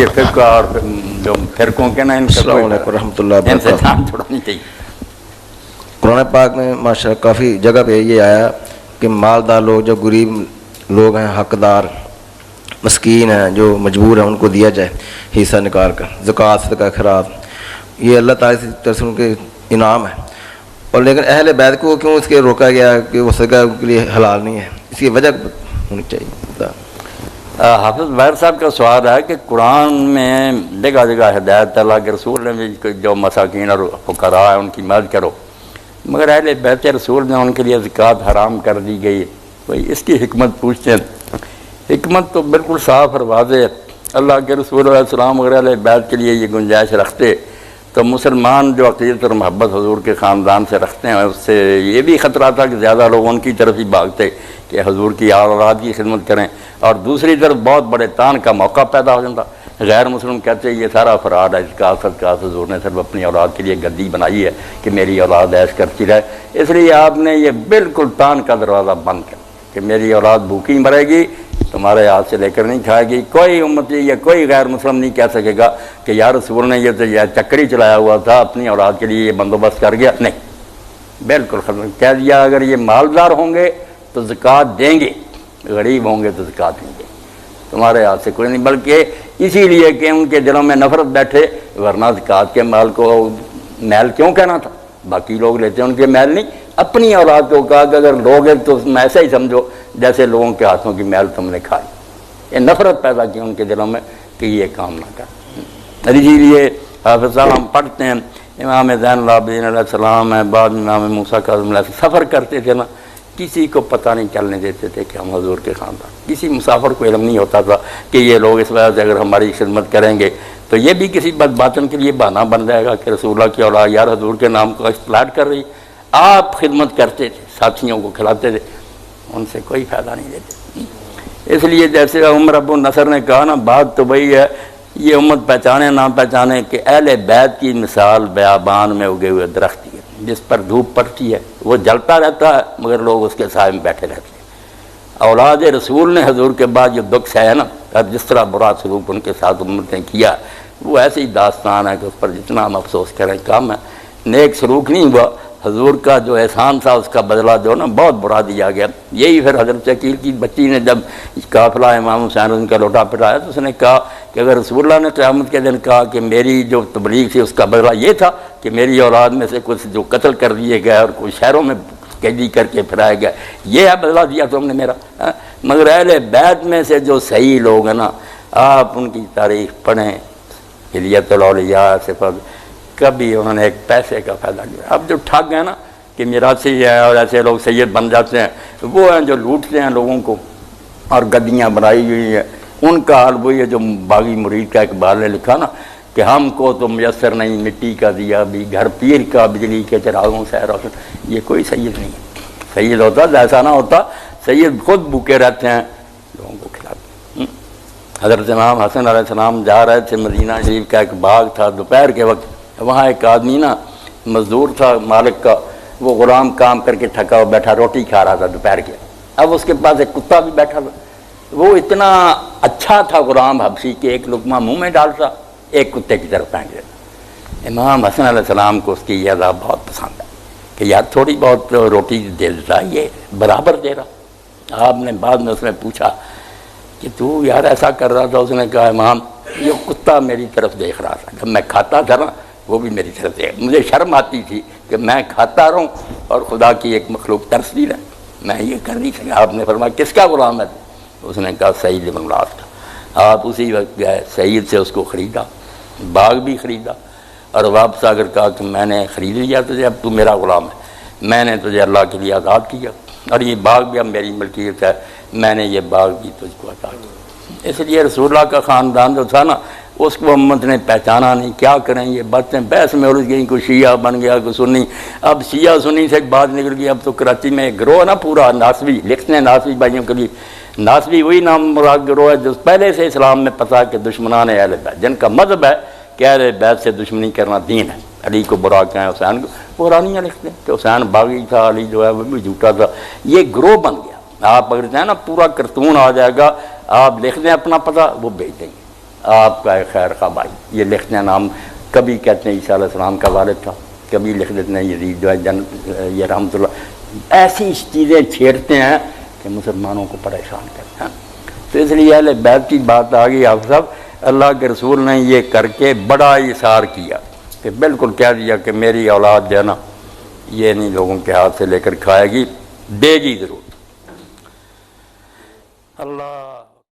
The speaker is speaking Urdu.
یہ فرقہ اور جو فرقوں کے نا ان کا السلام علیکم ورحمۃ اللہ ان سے وبرکاتہ۔ دھیان چھوڑانی چاہیے۔ قرآن پاک میں ماشاء اللہ کافی جگہ پہ یہ آیا کہ مالدار لوگ، جو غریب لوگ ہیں، حقدار مسکین ہیں، جو مجبور ہیں، ان کو دیا جائے حصہ نکال کر، زکوٰۃ، صدقہ خیرات۔ یہ اللہ تعالیٰ کی طرف سے ان کے انعام ہے۔ اور لیکن اہل بیت کو کیوں اس کے روکا گیا کہ وہ صدقہ ان کے لیے حلال نہیں ہے؟ اس کی وجہ ہونی چاہیے۔ حافظ بہر صاحب کا سوال ہے کہ قرآن میں جگہ جگہ ہدایت اللہ کے رسول نے بھی جو مساکین اور فقراء ہیں ان کی مدد کرو، مگر اہل بیت رسول نے ان کے لیے زکوٰۃ حرام کر دی گئی۔ بھائی اس کی حکمت پوچھتے ہیں۔ حکمت تو بالکل صاف اور واضح ہے۔ اللہ کے رسول علیہ السلام اگر اہل بیت کے لیے یہ گنجائش رکھتے تو مسلمان جو عقیدت اور محبت حضور کے خاندان سے رکھتے ہیں، اس سے یہ بھی خطرہ تھا کہ زیادہ لوگ ان کی طرف ہی بھاگتے کہ حضور کی اولاد کی خدمت کریں، اور دوسری طرف بہت بڑے تان کا موقع پیدا ہو جاتا۔ غیر مسلم کہتے یہ سارا فراڈ ہے، اس کا صدقات حضور نے صرف اپنی اولاد کے لیے گدی بنائی ہے کہ میری اولاد ایش کرتی رہے، اس لیے آپ نے یہ بالکل تان کا دروازہ بند کر کہ میری اولاد بھوکی مرے گی، تمہارے ہاتھ سے لے کر نہیں کھائے گی۔ کوئی امتی یا کوئی غیر مسلم نہیں کہہ سکے گا کہ یا رسول نے یہ تو یہ چکری چلایا ہوا تھا، اپنی اولاد کے لیے یہ بندوبست کر گیا۔ نہیں، بالکل ختم کہہ دیا۔ اگر یہ مالدار ہوں گے تو زکوٰۃ دیں گے، غریب ہوں گے تو زکوٰۃ نہیں دیں گے، تمہارے ہاتھ سے کوئی نہیں، بلکہ اسی لیے کہ ان کے دلوں میں نفرت بیٹھے، ورنہ زکوٰۃ کے مال کو میل کیوں کہنا تھا؟ باقی لوگ لیتے ہیں، ان کے میل نہیں۔ اپنی اولاد کو کہا کہ اگر لوگے تو ایسا ہی سمجھو جیسے لوگوں کے ہاتھوں کی میل تم نے کھائی۔ یہ نفرت پیدا کی ان کے دلوں میں کہ یہ کام نہ کر۔ اسی لیے حافظ صاحب ہم پڑھتے ہیں امام زین العابدین علیہ السلام ہے، بعد میں امام موسیٰ کاظم علیہ السلام سفر کرتے تھے نا، کسی کو پتہ نہیں چلنے دیتے تھے کہ ہم حضور کے خاندان، کسی مسافر کو علم نہیں ہوتا تھا کہ یہ لوگ اس وجہ سے اگر ہماری خدمت کریں گے تو یہ بھی کسی باطن کے لیے بہانہ بن جائے گا کہ رسول اللہ کی اولاد یار حضور کے نام کو اصلاح کر رہی۔ آپ خدمت کرتے تھے، ساتھیوں کو کھلاتے تھے، ان سے کوئی فائدہ نہیں دیتے۔ اس لیے جیسے عمر ابو نصر نے کہا نا، بات تو وہی ہے، یہ امت پہچانے نہ پہچانے کہ اہل بیت کی مثال بیابان میں اگے ہوئے درخت ہے، جس پر دھوپ پڑتی ہے وہ جلتا رہتا ہے مگر لوگ اس کے سائے میں بیٹھے رہتے ہیں۔ اولاد رسول نے حضور کے بعد جو دکھ سہا نا، اب جس طرح برا سلوک ان کے ساتھ امت نے کیا، وہ ایسی داستان ہے کہ اس پر جتنا ہم افسوس کریں کم ہے۔ نیک سلوک نہیں ہوا، حضور کا جو احسان تھا اس کا بدلہ جو نا بہت برا دیا گیا۔ یہی پھر حضرت عقیل کی بچی نے جب قافلہ امام حسین ان کا لوٹا پٹایا تو اس نے کہا کہ اگر رسول اللہ نے قیامت کے دن کہا کہ میری جو تبلیغ تھی اس کا بدلہ یہ تھا کہ میری اولاد میں سے کچھ جو قتل کر دیے گئے اور کچھ شہروں میں قیدی کر کے پھرائے گئے، یہ ہے بدلہ دیا تم نے میرا۔ مگر اہل بیت میں سے جو صحیح لوگ ہیں نا، آپ ان کی تاریخ پڑھیں، ہلیت الاولیاء صفت، کبھی انہوں نے ایک پیسے کا فائدہ لیا۔ اب جو ٹھگ ہیں نا کہ میراثی ہے اور ایسے لوگ سید بن جاتے ہیں، وہ ہیں جو لوٹتے ہیں لوگوں کو اور گدیاں بنائی ہوئی ہیں، ان کا حال وہی ہے جو باغی مرید کا اقبال نے لکھا نا کہ ہم کو تو میسر نہیں مٹی کا دیا بھی، گھر پیر کا بجلی کے چراغوں سے روشن۔ یہ کوئی سید نہیں ہے۔ سید ہوتا ایسا نہ ہوتا، سید خود بھوکے رہتے ہیں، لوگوں کو کھلاتے ہیں۔ حضرت امام حسن علیہ السلام جا رہے تھے، مدینہ شریف کا ایک باغ تھا، دوپہر کے وقت وہاں ایک آدمی نا مزدور تھا مالک کا، وہ غلام کام کر کے تھکا ہوا بیٹھا روٹی کھا رہا تھا دوپہر کے۔ اب اس کے پاس ایک کتا بھی بیٹھا تھا، وہ اتنا اچھا تھا غلام حبشی کہ ایک لقمہ منہ میں ڈالتا، ایک کتے کی طرف پھینک دیتا۔ امام حسن علیہ السلام کو اس کی یہ ادا بہت پسند ہے کہ یار تھوڑی بہت روٹی دے دیتا، یہ برابر دے رہا۔ آپ نے بعد میں اس نے پوچھا کہ تو یار ایسا کر رہا تھا؟ اس نے کہا امام یہ کتا میری طرف دیکھ رہا تھا، جب میں کھاتا تھا نا وہ بھی میری طرف دیکھ، مجھے شرم آتی تھی کہ میں کھاتا رہوں اور خدا کی ایک مخلوق ترستی رہے، میں یہ کر نہیں سکا۔ آپ نے فرمایا کس کا غلام ہے؟ اس نے کہا سعید بن معاذ کا۔ آپ اسی وقت گئے، سعید سے اس کو خریدا، باغ بھی خریدا، اور واپس آ کر کہا کہ میں نے خرید لیا تجھے، اب تو میرا غلام ہے، میں نے تجھے اللہ کے لیے آزاد کیا، اور یہ باغ بھی اب میری ملکیت ہے، میں نے یہ باغ بھی تجھ کو عطا کیا۔ اس لیے رسول اللہ کا خاندان جو تھا نا، اس کو امت نے پہچانا نہیں۔ کیا کریں، یہ باتیں بحث میں الجھ گئیں، کوئی شیعہ بن گیا، کوئی سنی۔ اب شیعہ سنی سے ایک بات نکل گئی، اب تو کراچی میں ایک گروہ نا پورا ناسوی، لکھتے ہیں ناسوی بھائیوں کے لیے، ناسوی وہی نام مراد گروہ ہے جو پہلے سے اسلام میں پتہ کہ دشمنان اہل بیت، جن کا مذہب ہے کہ اہل بیت سے دشمنی کرنا دین ہے، علی کو برا کہیں، حسین کو قرآنیاں لکھتے ہیں کہ حسین باغی تھا، علی جو ہے وہ بھی جھوٹا تھا۔ یہ گروہ بن گیا۔ آپ اگر چاہیں نا پورا کرتون آ جائے گا، آپ لکھ دیں اپنا پتہ، وہ بھیج دیں گے۔ آپ کا ایک خیر خواہ بھائی، یہ لکھتے ہیں نام، کبھی کہتے ہیں عیسیٰ علیہ السلام کا والد تھا، کبھی لکھ دیتے ہیں یزید جو ہے یہ رحمۃ اللہ، ایسی چیزیں چھیڑتے ہیں کہ مسلمانوں کو پریشان کرتے ہیں۔ تو اس لیے اہل بیت کی بات آ گئی، آپ سب اللہ کے رسول نے یہ کر کے بڑا اثار کیا کہ بالکل کہہ دیا کہ میری اولاد جو ہے نا یہ نہیں لوگوں کے ہاتھ سے لے کر کھائے گی، دے گی ضرور۔ اللہ